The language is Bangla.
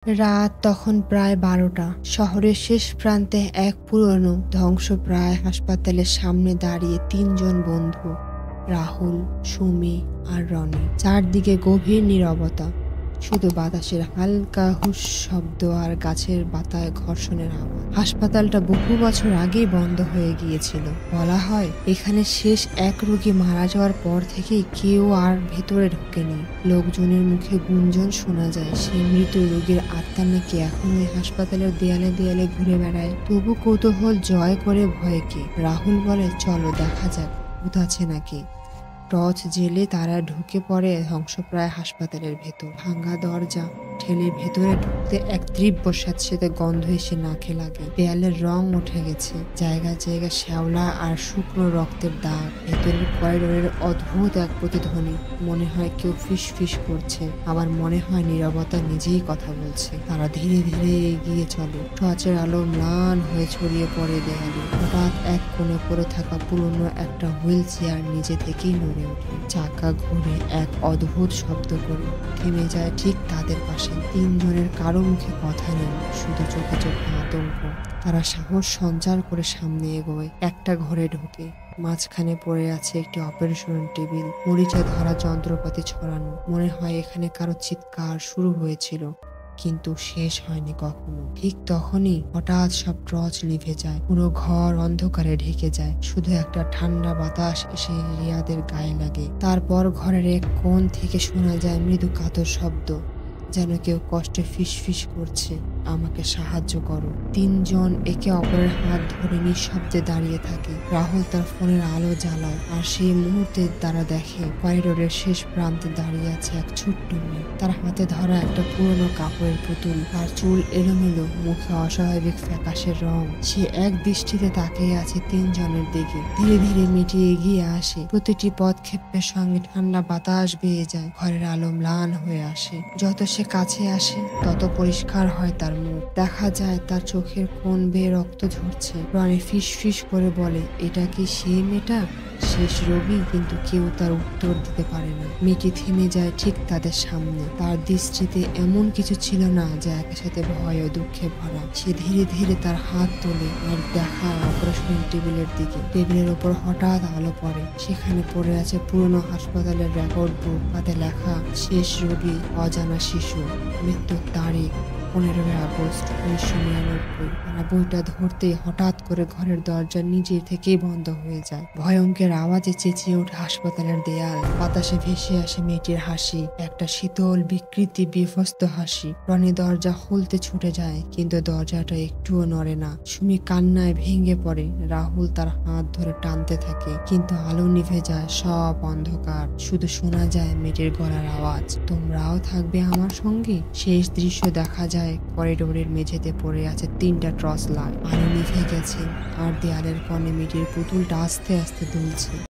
রাত তখন প্রায় ১২টা। শহরের শেষ প্রান্তে এক পুরনো ধ্বংসপ্রায় হাসপাতালের সামনে দাঁড়িয়ে তিনজন বন্ধু, রাহুল, সুমি আর রনি। চারদিকে গভীর নীরবতা, শুধু বাতাসের হালকা হুস শব্দ আর গাছের পাতায় ঘর্ষণের আওয়াজ। হাসপাতালটা বহু বছর আগেই বন্ধ হয়ে গিয়েছিল। বলা হয় এখানে শেষ এক রোগী মারা যাওয়ার পর থেকেই কেউ আর ভেতরে ঢোকেনি। লোকজনের মুখে গুঞ্জন শোনা যায় সেই মৃত রোগীর আত্মা নাকি এখন ওই হাসপাতালের দেয়ালে দেয়ালে ঘুরে বেড়ায়। তবু কৌতূহল জয় করে ভয়কে। রাহুল বলে, চলো দেখা যাক ভূত আছে নাকি। টর্চ জেলে তারা ঢুকে পড়ে ধ্বংসপ্রায় হাসপাতালের ভেতর। ভাঙা দরজা ঠেলে ভেতরে ঢুকতে এক তীব্র স্যাঁতসেঁতে গন্ধ এসে নাকে লাগে। দেয়ালের রং উঠে গেছে, জায়গায় জায়গায় শ্যাওলা আর শুকনো রক্তের দাগ। ভেতরের করিডোরের অদ্ভুত এক প্রতিধ্বনি। মনে হয় কেউ ফিস ফিস করছে, আবার মনে হয় নীরবতা নিজেই কথা বলছে। তারা ধীরে ধীরে এগিয়ে চলে। টর্চের আলো ম্লান হয়ে ছড়িয়ে পড়ে দেয়ালে। হঠাৎ এক কোণে পড়ে থাকা পুরনো একটা হুইল চেয়ার নিজে থেকেই নড়ে ওঠে। চাকা ঘুরে এক অদ্ভুত শব্দ করে থেমে যায় ঠিক তাদের পাশে। তিনজনের কারো মুখে কথা নেই, শুধু চোখে চোখে আতঙ্ক। তারা সাহস সঞ্চার করে সামনে এগোয়। একটা ঘরে ঢোকে। মাঝখানে পড়ে আছে একটি অপারেশন টেবিল, মরিচা ধরা যন্ত্রপাতি ছড়ানো। মনে হয় এখানে কারো চিৎকার শুরু হয়েছিল, কিন্তু শেষ হয়নি কখনো। ঠিক তখনই হঠাৎ সব টর্চ নিভে যায়। পুরো ঘর অন্ধকারে ঢেকে যায়। শুধু একটা ঠান্ডা বাতাস এসে রিয়াদের গায়ে লাগে। তারপর ঘরের এক কোণ থেকে শোনা যায় মৃদু কাতর শব্দ, যেন কেউ কষ্টে ফিস ফিস করছে, আমাকে সাহায্য করো। তিনজন একে অপরের হাত ধরে নিঃশব্দে দাঁড়িয়ে থাকে। রাহুল তার ফোনের আলো জ্বালায়, আর সেই মুহূর্তে তারা দেখে করিডোরের শেষ প্রান্তে দাঁড়িয়ে আছে এক ছোট্ট মেয়ে। তার হাতে ধরা একটা পুরনো কাপড়ের পুতুল, তার চুল এলোমেলো, মুখে অস্বাভাবিক ফ্যাকাশের রং। সে এক দৃষ্টিতে তাকিয়ে আছে তিনজনের দিকে। ধীরে ধীরে মেয়েটি এগিয়ে আসে। প্রতিটি পদক্ষেপের সঙ্গে ঠান্ডা বাতাস বেয়ে যায়। ঘরের আলো ম্লান হয়ে আসে। যত সে কাছে আসে তত পরিষ্কার হয় তার মুখ। দেখা যায় তার চোখের কোণ বেয়ে রক্ত ঝরছে। রনি ফিস ফিস করে বলে, এটা কি সেই মেয়েটা, শেষ রোগী? কিন্তু কেউ তার উত্তর দিতে পারে না। মেয়েটি থেমে যায় ঠিক তাদের সামনে। তার দৃষ্টিতে এমন কিছু ছিল না যা একই সাথে ভয় ও দুঃখে ভরা। সে ধীরে ধীরে তার হাত তোলে আর দেখায় অপারেশন টেবিলের দিকে। টেবিলের ওপর হঠাৎ আলো পড়ে। সেখানে পড়ে আছে পুরনো হাসপাতালের রেকর্ড বুক। তাতে লেখা, শেষ রোগী অজানা শিশু, মৃত্যুর তারিখ 15 আগস্ট 1999। তারা বইটা ধরতেই হঠাৎ করে ঘরের দরজা নিজে থেকেই বন্ধ হয়ে যায়। ভয়ঙ্কর আওয়াজে চেঁচিয়ে ওঠে হাসপাতালের দেয়াল। বাতাসে ভেসে আসে মেয়েটির হাসি, একটা শীতল বিকৃতি বিভস্ত হাসি। রনি দরজা খুলতে ছুটে যায়, কিন্তু দরজাটা একটুও নড়ে না। সুমি কান্নায় ভেঙে পড়ে। রাহুল তার হাত ধরে টানতে থাকে, কিন্তু আলো নিভে যায়, সব অন্ধকার। শুধু শোনা যায় মেয়েটির গলার আওয়াজ, তোমরাও থাকবে আমার সঙ্গে। শেষ দৃশ্য দেখা যায় করিডোরের মেঝেতে পড়ে আছে 3টা টর্চ লাইট। আলো নিভে গেছে, আর দেয়ালের কোণে মেয়েটির পুতুলটা আস্তে আস্তে দুলছে।